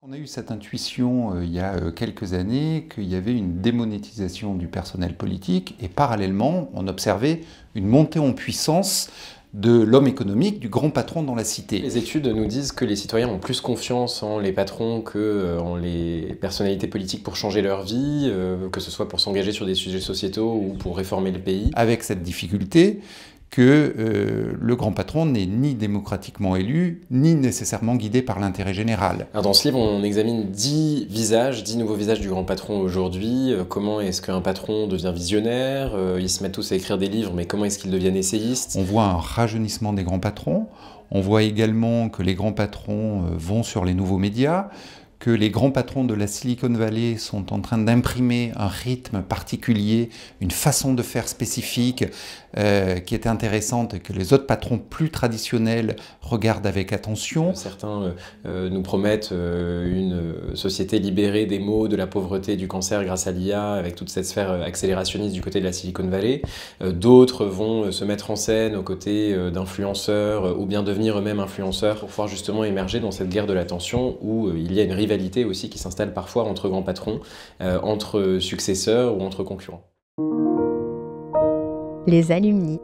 On a eu cette intuition il y a quelques années qu'il y avait une démonétisation du personnel politique et parallèlement on observait une montée en puissance de l'homme économique, du grand patron dans la cité. Les études nous disent que les citoyens ont plus confiance en les patrons qu'en les personnalités politiques pour changer leur vie, que ce soit pour s'engager sur des sujets sociétaux ou pour réformer le pays. Avec cette difficulté que le grand patron n'est ni démocratiquement élu, ni nécessairement guidé par l'intérêt général. Alors dans ce livre, on examine 10 nouveaux visages du grand patron aujourd'hui. Comment est-ce qu'un patron devient visionnaire? Ils se mettent tous à écrire des livres, mais comment est-ce qu'ils deviennent essayistes? On voit un rajeunissement des grands patrons. On voit également que les grands patrons vont sur les nouveaux médias, que les grands patrons de la Silicon Valley sont en train d'imprimer un rythme particulier, une façon de faire spécifique qui est intéressante et que les autres patrons plus traditionnels regardent avec attention. Certains nous promettent une société libérée des maux, de la pauvreté, du cancer grâce à l'IA, avec toute cette sphère accélérationniste du côté de la Silicon Valley. D'autres vont se mettre en scène aux côtés d'influenceurs ou bien devenir eux-mêmes influenceurs pour pouvoir justement émerger dans cette guerre de l'attention où il y a une rivalité aussi qui s'installe parfois entre grands patrons, entre successeurs ou entre concurrents. Les alumni.